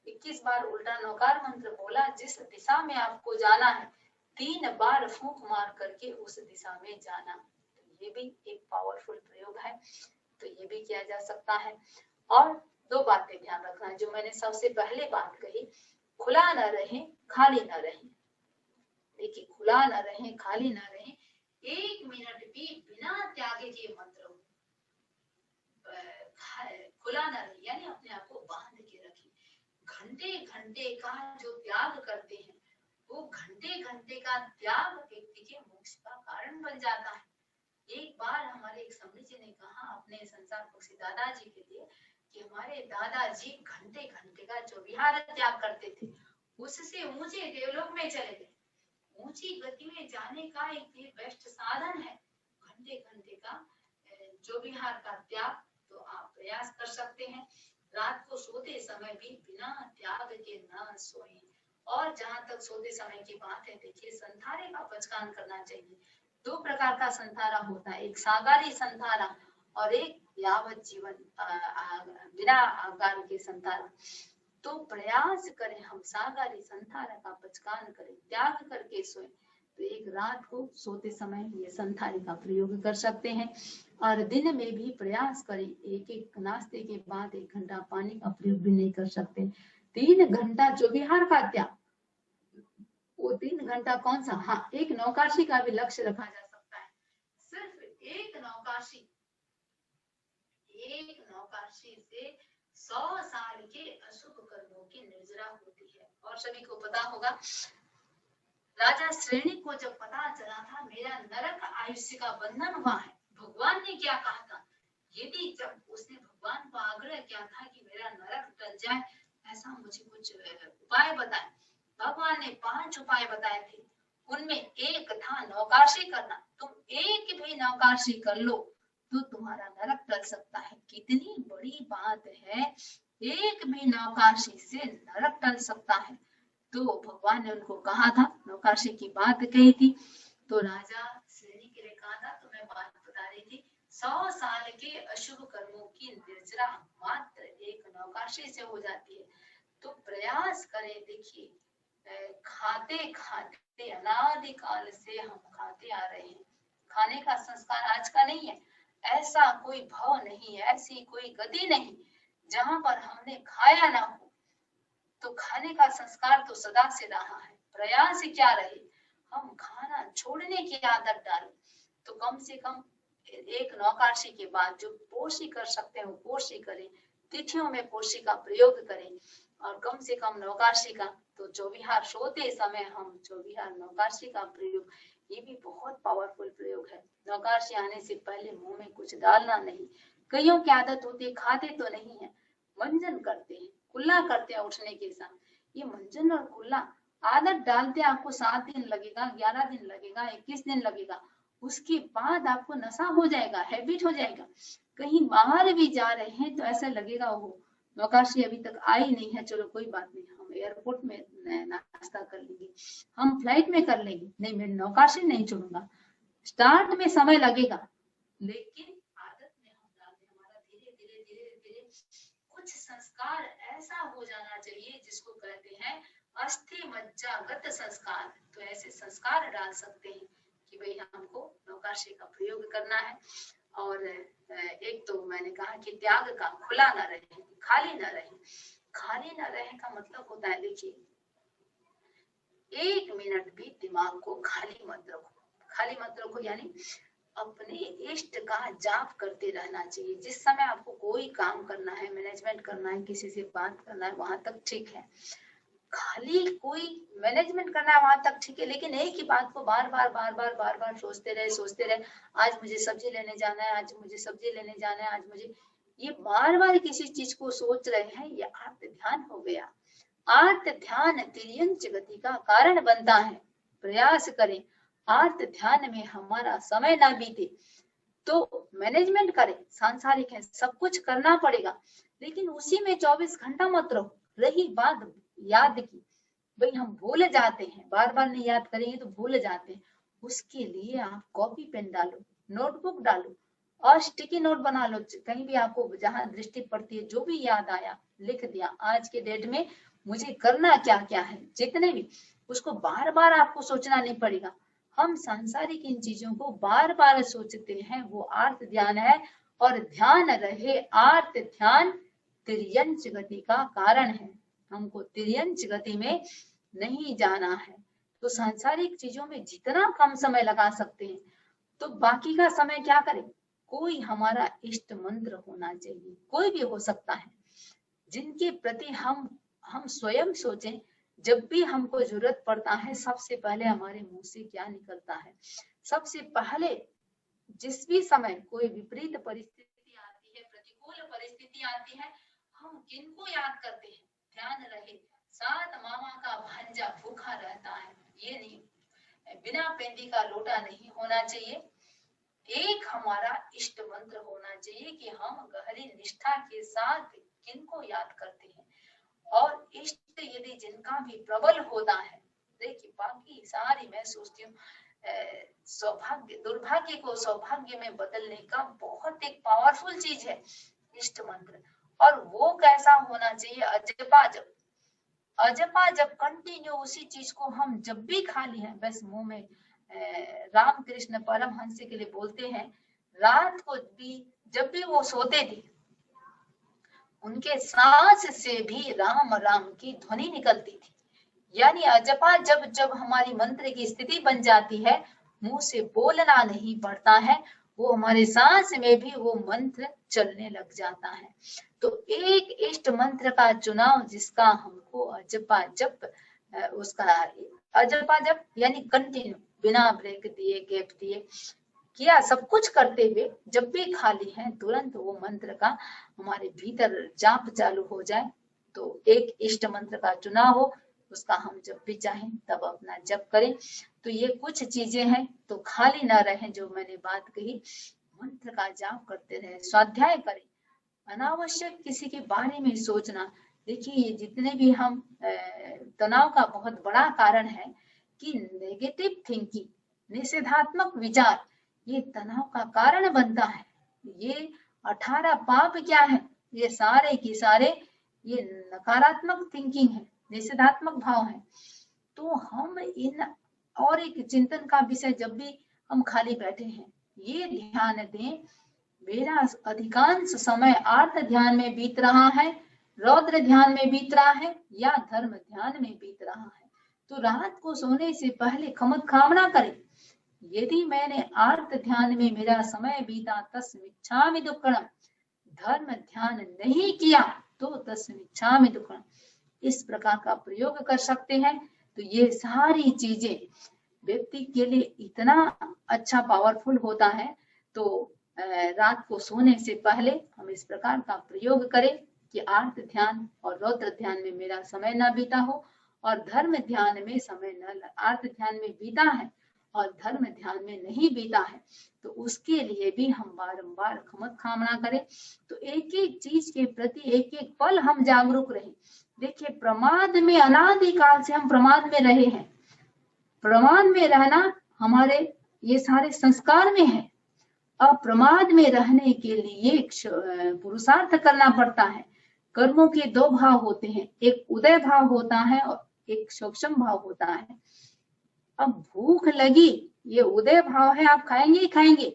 21 बार उल्टा नौकार मंत्र बोला, जिस दिशा में आपको जाना है 3 बार फूंक मार करके उस दिशा में जाना। तो ये भी एक पावरफुल प्रयोग है, तो ये भी किया जा सकता है। और 2 बातें ध्यान रखना, जो मैंने सबसे पहले बात कही, खुला न रहे खाली न रहे। देखिए, खुला न रहे खाली न रहे, 1 मिनट भी बिना त्याग के मंत्र खुला न रहे, यानी अपने आप को बांध के रखें। घंटे घंटे का जो त्याग करते हैं, वो घंटे घंटे का त्याग व्यक्ति के मोक्ष का कारण बन जाता है। एक बार हमारे एक स्वामी जी ने कहा अपने संसार पक्षी दादाजी के लिए कि हमारे दादाजी घंटे घंटे का जो विहार त्याग करते थे, उससे ऊंचे देवलोक में चले गए। ऊंची गति में जाने का एक बेस्ट साधन है घंटे घंटे का जो विहार का त्याग। तो आप प्रयास कर सकते हैं। रात को सोते समय भी बिना त्याग के न सोएं। और जहां तक सोते समय की बात है, देखिए संथारे का पचकान करना चाहिए। 2 प्रकार का संथारा होता है, एक सागारी संथारा और एक यावत जीवन बिना आकार के संथारा। तो प्रयास करें हम सागारी संथारा का पचकान करें, त्याग करके सोएं। तो एक रात को सोते समय ये संथारी का प्रयोग कर सकते हैं। और दिन में भी प्रयास करें, एक नाश्ते के बाद 1 घंटा पानी का प्रयोग भी नहीं कर सकते। 3 घंटा जो विहार का त्याग, वो 3 घंटा कौन सा, हाँ, एक नौकाशी का भी लक्ष्य रखा जा सकता है। सिर्फ एक नौकाशी से 100 साल के अशुभ कर्मों की निर्जरा होती है। और सभी को पता होगा, राजा श्रेणी को जब पता चला था मेरा नरक आयुष्य का बंधन हुआ है, भगवान ने क्या कहा था, यदि जब उसने भगवान को आग्रह किया था कि मेरा नरक टल जाए, ऐसा मुझे कुछ उपाय बताए। भगवान ने 5 उपाय बताए थे, उनमें एक था नौकाशी करना। तुम एक भी नौकाशी कर लो तो तुम्हारा नरक टल सकता है। कितनी बड़ी बात है, एक भी नौकाशी से नरक टल सकता है। तो भगवान ने उनको कहा था, नौकाशी की बात कही थी। तो राजा श्रेणी के लिए कहा था, तो मैं बात बता रही थी, 100 साल के अशुभ कर्मों की निर्जरा मात्र एक नौकाशी से हो जाती है। तो प्रयास करें। देखिए, खाते खाते अनादिकाल से हम खाते आ रहे हैं। खाने का संस्कार आज का नहीं है। ऐसा कोई भाव नहीं, ऐसी कोई गति नहीं जहां पर हमने खाया ना हो। तो खाने का संस्कार तो सदा से रहा है। प्रयास क्या रहे, हम खाना छोड़ने की आदत डालें। तो कम से कम एक नौकाशी के बाद जो पोषी कर सकते हैं वो पोषी करें, तिथियों में पोषी का प्रयोग करें। और कम से कम नौकाशी का तो चौविहार सोते समय हम चौविहार नौकाशी का प्रयोग, ये भी बहुत पावरफुल प्रयोग है। नौकाशी आने से पहले मुंह में कुछ डालना नहीं। कईयों की आदत होती है, खाते तो नहीं है, मंजन करते हैं, कुल्ला करते हैं उठने के साथ। ये मंजन और कुल्ला आदत डालते आपको 7 दिन लगेगा, 11 दिन लगेगा, 21 दिन लगेगा, उसके बाद आपको नशा हो जाएगा, हैबिट हो जाएगा। कहीं बाहर भी जा रहे हैं तो ऐसा लगेगा वो नौकाशी अभी तक आई नहीं है, चलो कोई बात नहीं, हम एयरपोर्ट में नाश्ता कर लेंगे, हम फ्लाइट में कर लेंगे, नहीं मैं नौकाशी नहीं छोड़ूंगा। स्टार्ट में समय लगेगा, लेकिन आदत में हम डालते, हमारा धीरे धीरे धीरे धीरे कुछ संस्कार ऐसा हो जाना चाहिए जिसको कहते हैं अस्थि मज्जागत संस्कार। तो ऐसे संस्कार डाल सकते हैं कि भाई हमको नौकाशी का प्रयोग करना है। और एक तो मैंने कहा कि त्याग का खुला न रहे, खाली न रहे। खाली न रहे का मतलब होता है, देखिए 1 मिनट भी दिमाग को खाली मत रखो। खाली मत रखो यानी अपने इष्ट का जाप करते रहना चाहिए। जिस समय आपको कोई काम करना है, मैनेजमेंट करना है, किसी से बात करना है, वहां तक ठीक है। खाली कोई मैनेजमेंट करना है वहां तक ठीक है, लेकिन एक ही बात को बार बार सोचते रहे, आज मुझे सब्जी लेने जाना है, आज मुझे सब्जी लेने जाना है, आज मुझे, ये बार बार किसी चीज को सोच रहे हैं, ये आत्म ध्यान हो गया। आत्म ध्यान तिर्यंच गति का कारण बनता है। प्रयास करें आत्म ध्यान में हमारा समय ना बीते। तो मैनेजमेंट करें, सांसारिक है, सब कुछ करना पड़ेगा, लेकिन उसी में 24 घंटा मत रहो। रही बात याद की, भाई हम भूल जाते हैं, बार बार नहीं याद करेंगे तो भूल जाते हैं, उसके लिए आप कॉपी पेन डालो, नोटबुक डालो और स्टिकी नोट बना लो। कहीं भी आपको जहां दृष्टि पड़ती है, जो भी याद आया लिख दिया, आज के डेट में मुझे करना क्या क्या है, जितने भी, उसको बार बार आपको सोचना नहीं पड़ेगा। हम सांसारिक इन चीजों को बार बार सोचते हैं, वो आर्त ध्यान है। और ध्यान रहे आर्त ध्यान तिर्यंच गति का कारण है। हमको तिर्यंच गति में नहीं जाना है। तो सांसारिक चीजों में जितना कम समय लगा सकते हैं, तो बाकी का समय क्या करें? कोई हमारा इष्ट मंत्र होना चाहिए, कोई भी हो सकता है, जिनके प्रति हम स्वयं सोचें। जब भी हमको जरूरत पड़ता है, सबसे पहले हमारे मुंह से क्या निकलता है? सबसे पहले जिस भी समय कोई विपरीत परिस्थिति आती है, प्रतिकूल परिस्थिति आती है, हम किनको याद करते हैं? ध्यान रहे, सात मामा का भांजा भूखा रहता है, ये नहीं, बिना पेंदी का लोटा नहीं होना चाहिए। एक हमारा इष्ट मंत्र होना चाहिए कि हम गहरी निष्ठा के साथ किनको याद करते हैं। और इष्ट यदि जिनका भी प्रबल होता है, देखिए बाकी सारी, मैं सोचती हूँ सौभाग्य, दुर्भाग्य को सौभाग्य में बदलने का बहुत एक पावरफुल चीज है इष्ट मंत्र। और वो कैसा होना चाहिए? अजपा जप। अजपा जब कंटिन्यू उसी चीज को हम जब भी खाली है, बस मुंह में, रामकृष्ण परमहंस के लिए बोलते हैं, रात को भी जब भी वो सोते थे, उनके सांस से भी राम राम की ध्वनि निकलती थी। यानी अजपा जब जब हमारी मंत्र की स्थिति बन जाती है, मुंह से बोलना नहीं पड़ता है, वो हमारे सांस में भी वो मंत्र चलने लग जाता है। तो एक इष्ट मंत्र का चुनाव जिसका हमको अजपा जप, उसका अजपा जप यानी कंटिन्यू, बिना ब्रेक दिए, गैप दिए किया, सब कुछ करते हुए जब भी खाली है, तुरंत वो मंत्र का हमारे भीतर जाप चालू हो जाए। तो एक इष्ट मंत्र का चुनाव हो, उसका हम जब भी चाहें तब अपना जप करें। तो ये कुछ चीजें हैं, तो खाली ना रहें, जो मैंने बात कही, मंत्र का जाप करते रहे, स्वाध्याय करें, अनावश्यक किसी के बारे में सोचना। देखिए ये जितने भी हम तनाव का बहुत बड़ा कारण है कि नेगेटिव थिंकिंग, निषेधात्मक विचार, ये तनाव का कारण बनता है। ये 18 पाप क्या है? ये सारे की सारे ये नकारात्मक थिंकिंग है, निषेधात्मक भाव है। तो हम इन, और एक चिंतन का विषय, जब भी हम खाली बैठे हैं, ये ध्यान दें, मेरा अधिकांश समय आर्त ध्यान में बीत रहा है, रौद्र ध्यान में बीत रहा है, या धर्म ध्यान में बीत रहा है। तो रात को सोने से पहले खमक कामना करें, यदि मैंने आर्त ध्यान में मेरा समय बीता तस्मिच्छामि दुक्कड़म, धर्म ध्यान नहीं किया तो तस्मिच्छामि दुक्कड़म, इस प्रकार का प्रयोग कर सकते हैं। तो ये सारी चीजें व्यक्ति के लिए इतना अच्छा पावरफुल होता है। तो रात को सोने से पहले हम इस प्रकार का प्रयोग करें कि आर्त ध्यान और रौद्र ध्यान में मेरा समय न बीता हो, और धर्म ध्यान में समय न, आर्त ध्यान में बीता है और धर्म ध्यान में नहीं बीता है, तो उसके लिए भी हम बारंबार खमक कामना करें। तो एक एक चीज के प्रति एक एक पल हम जागरूक रहें। देखिए प्रमाद में अनादिकाल से हम प्रमाद में रहे हैं, प्रमाद में रहना हमारे ये सारे संस्कार में है। अप्रमाद में रहने के लिए पुरुषार्थ करना पड़ता है। कर्मों के दो भाव होते हैं, एक उदय भाव होता है और एक सूक्ष्म भाव होता है। अब भूख लगी, ये उदय भाव है, आप खाएंगे ही खाएंगे।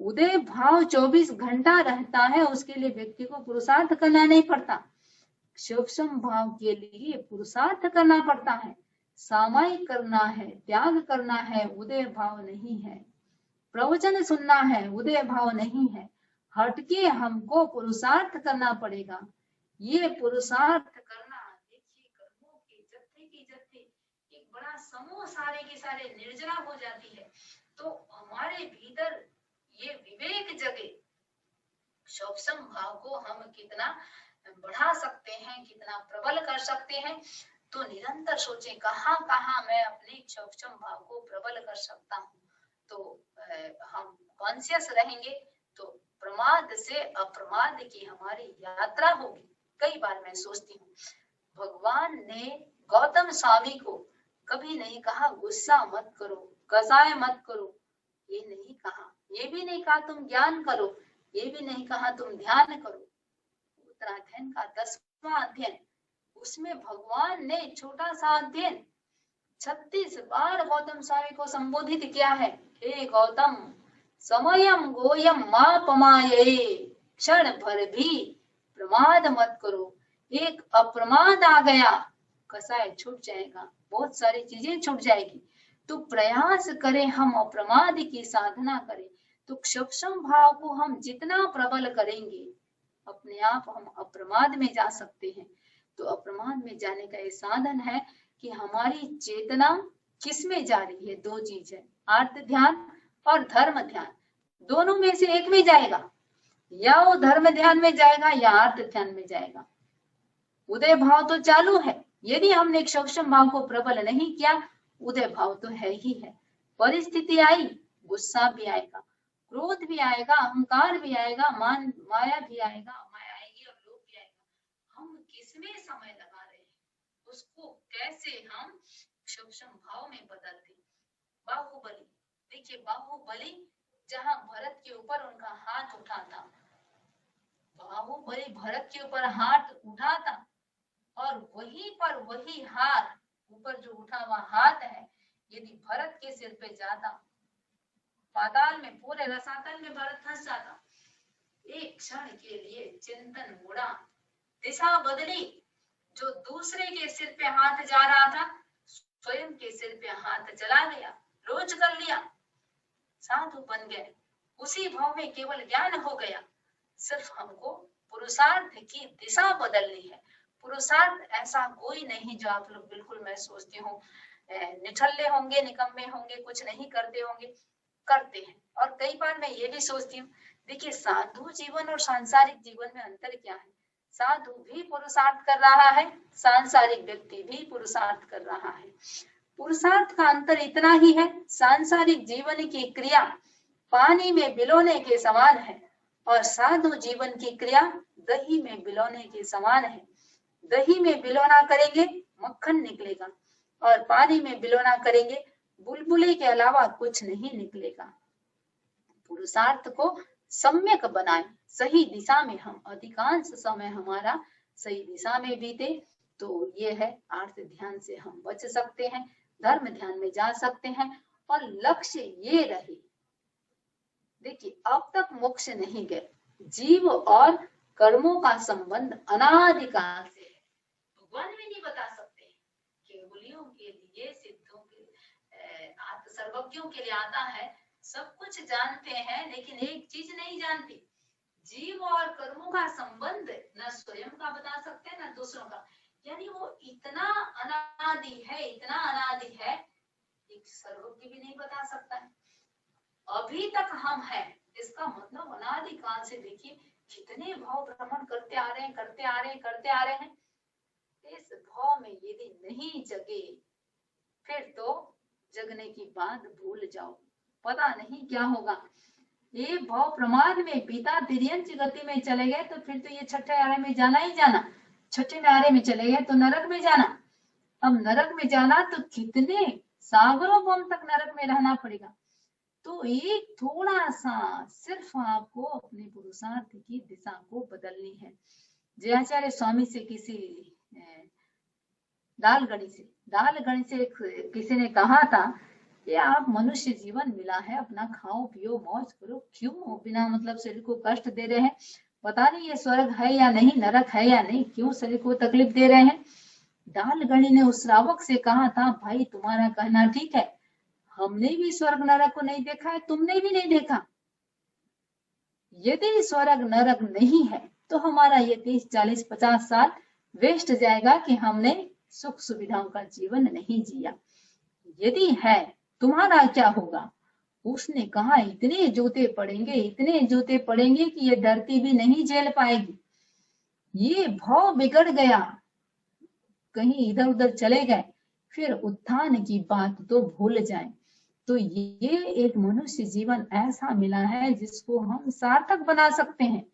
उदय भाव 24 घंटा रहता है, उसके लिए व्यक्ति को पुरुषार्थ करना नहीं पड़ता। सूक्ष्म भाव के लिए पुरुषार्थ करना पड़ता है, सामायिक करना है, त्याग करना है, उदय भाव नहीं है। प्रवचन सुनना है, उदय भाव नहीं है, हटके हमको पुरुषार्थ करना पड़ेगा। ये पुरुषार्थ करना, देखिए कर्मों के जत्थे की जत्थे एक बड़ा समूह सारे के सारे निर्जरा हो जाती है। तो हमारे भीतर ये विवेक जगे, सूक्ष्म भाव को हम कितना बढ़ा सकते हैं, कितना प्रबल कर सकते हैं। तो निरंतर सोचें कहाँ कहाँ मैं अपने सूक्ष्म भाव को प्रबल कर सकता हूँ। तो हम कॉन्शियस रहेंगे तो प्रमाद से अप्रमाद की हमारी यात्रा होगी। कई बार मैं सोचती हूँ, भगवान ने गौतम स्वामी को कभी नहीं कहा गुस्सा मत करो, कसाय मत करो, ये नहीं कहा। ये भी नहीं कहा तुम ज्ञान करो, ये भी नहीं कहा तुम ध्यान करो। उत्तराध्ययन का 10वां अध्ययन, उसमें भगवान ने छोटा सा अध्ययन 36 बार गौतम स्वामी को संबोधित किया है। हे गौतम, समयम गोयम मा पमाये, क्षण भर भी प्रमाद मत करो। एक अप्रमाद आ गया, कसाय छूट जाएगा, बहुत सारी चीजें छूट जाएगी। तो प्रयास करें हम अप्रमाद की साधना करें, तो क्षम भाव को हम जितना प्रबल करेंगे अपने आप हम अप्रमाद में जा सकते हैं। तो अप्रमाद में जाने का ये साधन है कि हमारी चेतना किस में जा रही है। दो चीज है, आर्त ध्यान और धर्म ध्यान, दोनों में से एक में जाएगा, या वो धर्म ध्यान में जाएगा या आर्त ध्यान में जाएगा। उदय भाव तो चालू है, यदि हमने क्षम भाव को प्रबल नहीं किया, उदय भाव तो है ही है। परिस्थिति आई, गुस्सा भी आएगा, क्रोध भी आएगा, अहंकार भी आएगा, माया भी आएगा, माया आएगी और लोभ भी आएगा। हम किसमें समय लगा रहे हैं, उसको कैसे हम क्षम भाव में बदलते। बाहुबली, देखिए बाहुबली जहां भरत के ऊपर उनका हाथ उठा था, बाहुबली भरत के ऊपर हाथ उठा था, और वहीं पर वही हाथ ऊपर जो उठा हुआ हाथ है, यदि भरत के सिर पे जाता, पाताल में, पूरे रसातल में भरत फंस जाता। एक क्षण के लिए चिंतन मुड़ा, दिशा बदली, जो दूसरे के सिर पे हाथ जा रहा था, स्वयं के सिर पे हाथ चला गया, रोज कर लिया, साधु बन गए। उसी भाव में केवल ज्ञान हो गया। सिर्फ हमको पुरुषार्थ की दिशा बदलनी है। पुरुषार्थ ऐसा कोई नहीं जो आप लोग बिल्कुल, मैं सोचती हूँ निठल्ले होंगे, निकम्मे होंगे, कुछ नहीं करते होंगे, करते हैं। और कई बार मैं ये भी सोचती हूँ, देखिए साधु जीवन और सांसारिक जीवन में अंतर क्या है। साधु भी पुरुषार्थ कर रहा है, सांसारिक व्यक्ति भी पुरुषार्थ कर रहा है। पुरुषार्थ का अंतर इतना ही है, सांसारिक जीवन की क्रिया पानी में बिलोने के समान है और साधु जीवन की क्रिया दही में बिलोने के समान है। दही में बिलोना करेंगे मक्खन निकलेगा, और पानी में बिलोना करेंगे बुलबुले के अलावा कुछ नहीं निकलेगा। पुरुषार्थ को सम्यक बनाए, सही दिशा में, हम अधिकांश समय हमारा सही दिशा में बीते, तो ये है आर्त ध्यान से हम बच सकते हैं, धर्म ध्यान में जा सकते हैं। और लक्ष्य ये रहे, देखिए अब तक मोक्ष नहीं गए, जीव और कर्मों का संबंध अनादिकाल से है। भगवान भी नहीं बता सकते, केवलियों के लिए, सिद्धों के, सर्वज्ञों के लिए आता है, सब कुछ जानते हैं, लेकिन एक चीज नहीं जानती, जीव और कर्मों का संबंध न स्वयं का बता सकते न दूसरों का। यानी वो इतना अनादि है, इतना अनादि है, एक सर्वज्ञ भी नहीं बता सकता है। अभी तक हम हैं, इसका मतलब अनादि काल से देखिए कितने भाव भ्रमण करते आ रहे हैं, करते आ रहे हैं, करते आ रहे हैं। इस भाव में यदि नहीं जगे, फिर तो जगने की बात भूल जाओ, पता नहीं क्या होगा। ये भाव प्रमाद में पिता तिर्यंच गति में चले गए, तो फिर तो ये छठे आरे में जाना ही जाना, छठे आरे में चले गए तो नरक में जाना। अब नरक में जाना तो कितने सागरों बम तक नरक में रहना पड़ेगा। तो एक थोड़ा सा सिर्फ आपको अपने पुरुषार्थ की दिशा को बदलनी है। जयाचार्य स्वामी से किसी दालगढ़ी से किसी ने कहा था कि आप मनुष्य जीवन मिला है, अपना खाओ पियो मौज करो, क्यों बिना मतलब शरीर को कष्ट दे रहे हैं। पता नहीं ये स्वर्ग है या नहीं, नरक है या नहीं, क्यों शरीर को तकलीफ दे रहे हैं। दालगढ़ी ने उस श्रावक से कहा था, भाई तुम्हारा कहना ठीक है, हमने भी स्वर्ग नरक को नहीं देखा है, तुमने भी नहीं देखा। यदि स्वर्ग नरक नहीं है तो हमारा ये 30, 40, 50 साल वेस्ट जाएगा कि हमने सुख सुविधाओं का जीवन नहीं जिया। यदि है तुम्हारा क्या होगा। उसने कहा इतने जूते पड़ेंगे कि ये धरती भी नहीं झेल पाएगी। ये भाव बिगड़ गया, कहीं इधर उधर चले गए, फिर उत्थान की बात तो भूल जाएं। तो ये एक मनुष्य जीवन ऐसा मिला है जिसको हम सार्थक बना सकते हैं।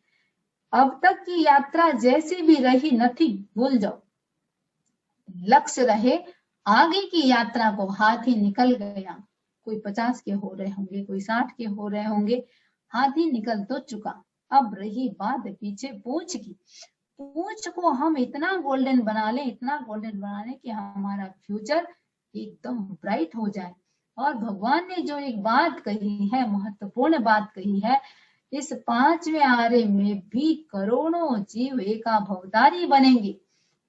अब तक की यात्रा जैसी भी रही, नथिंग, भूल जाओ। लक्ष्य रहे आगे की यात्रा को हाथी निकल गया। कोई 50 के हो रहे होंगे, कोई 60 के हो रहे होंगे, हाथी निकल तो चुका। अब रही बात पीछे पूंछ की। पूंछ को हम इतना गोल्डन बना लें, इतना गोल्डन बना लें कि हमारा फ्यूचर एकदम ब्राइट हो जाए। और भगवान ने जो एक बात कही है, महत्वपूर्ण बात कही है, इस 5वें आरे में भी करोड़ों जीव एकाभवतारी बनेंगे।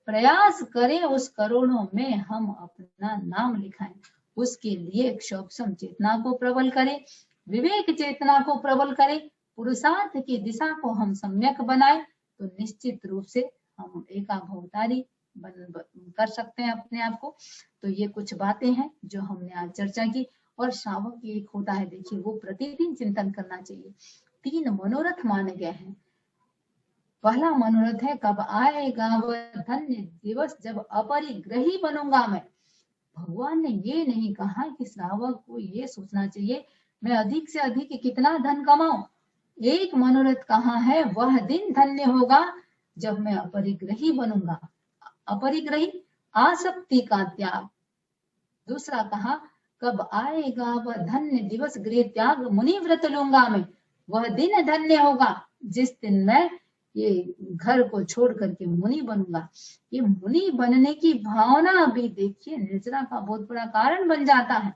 प्रयास करें उस करोड़ों में हम अपना नाम लिखाएं। उसके लिए क्षोभसम चेतना को प्रबल करें, विवेक चेतना को प्रबल करें, पुरुषार्थ की दिशा को हम सम्यक बनाएं, तो निश्चित रूप से हम एकाभवतारी कर सकते हैं अपने आप को। तो ये कुछ बातें हैं जो हमने आज चर्चा की। और श्रावक एक होता है, देखिए, वो प्रतिदिन चिंतन करना चाहिए। 3 मनोरथ माने गए हैं। पहला मनोरथ है, कब आएगा वह धन्य दिवस जब अपरिग्रही बनूंगा मैं। भगवान ने ये नहीं कहा कि श्रावक को ये सोचना चाहिए मैं अधिक से अधिक कितना धन कमाऊं। एक मनोरथ कहा है, वह दिन धन्य होगा जब मैं अपरिग्रही बनूंगा। अपरिग्रही, आसक्ति का त्याग। दूसरा कहा, कब आएगा वह धन्य दिवस गृह त्याग मुनि व्रत लूंगा मैं। वह दिन धन्य होगा जिस दिन मैं ये घर को छोड़ करके मुनि बनूंगा। ये मुनि बनने की भावना भी देखिए निर्जरा का बहुत बड़ा कारण बन जाता है।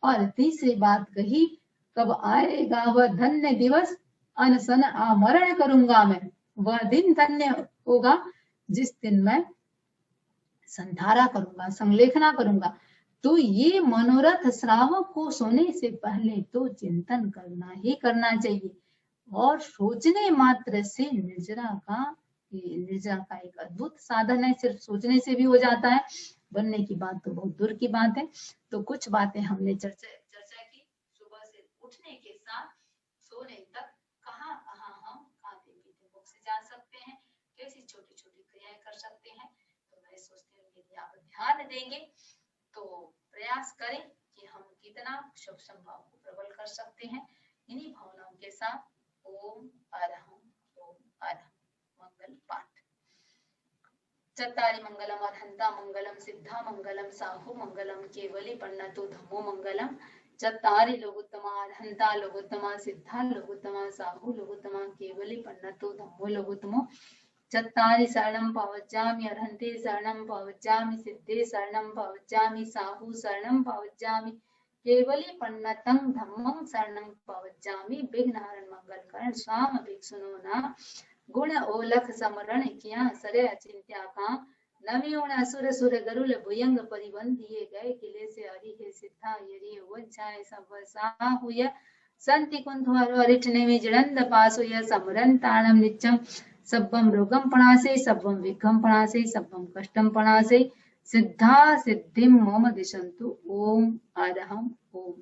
और तीसरी बात कही, कब आएगा वह धन्य दिवस अनशन आमरण करूंगा मैं। वह दिन धन्य होगा जिस दिन मैं संधारा करूंगा, संलेखना करूंगा। तो ये मनोरथ श्रावक को सोने से पहले तो चिंतन करना ही करना चाहिए। और सोचने मात्र से निर्जरा का एक अद्भुत साधन है। सिर्फ सोचने से भी हो जाता है, बनने की बात तो बहुत दूर की बात है। तो कुछ बातें हमने चर्चा की। सुबह से उठने के साथ सोने तक कहाँ हम खाते पीते मुख से जा सकते हैं, कैसी छोटी छोटी क्रियाएं कर सकते हैं। तो मैं सोचती हूँ यदि आप ध्यान देंगे तो प्रयास करें कि हम कितना सूक्ष्म भाव को प्रबल कर सकते हैं। इन्हीं भावनाओं के साथ ओम अरहं मंगल पाठ। चत्तारि मंगलम अरहंता मंगलम सिद्धा मंगलम साहु मंगलम केवली पन्नतो धम्मो मंगलम। चत्तारि लघुत्तमा अरहंता लघुत्तमा सिद्धा लघुत्तमा साहु लघुत्तमा केवली पन्नतो धम्मो लघुत्तमो। चत्तारि शरणं पवज्जामि अरहन्ते शरणं पवज्जामि सिद्धे शरणं पवज्जामि साहु शरणं पवज्जामि केवली पन्नतं धम्मं शरणं पवज्जामि। विघ्नहरण मंगलकरण स्वाम भिक्षुनो न गुण ओलख समरण किया सरे अचिंत्या का। नवयोन असुर सुर गरुल भुयंग परिबंधिये गए किले से हरि हे सिद्धा यरि वज्जाय सब साहुय संति कुंथवर अरिठने में जड़ंद पासुय समरन ताणम नित्यम सब्बम रोगम पणासे सब्बम विघ्नं पणासे सब्बम कष्टम पणासे सिद्धा सिद्धिं मम दिशन्तु। ओम अरहं ओम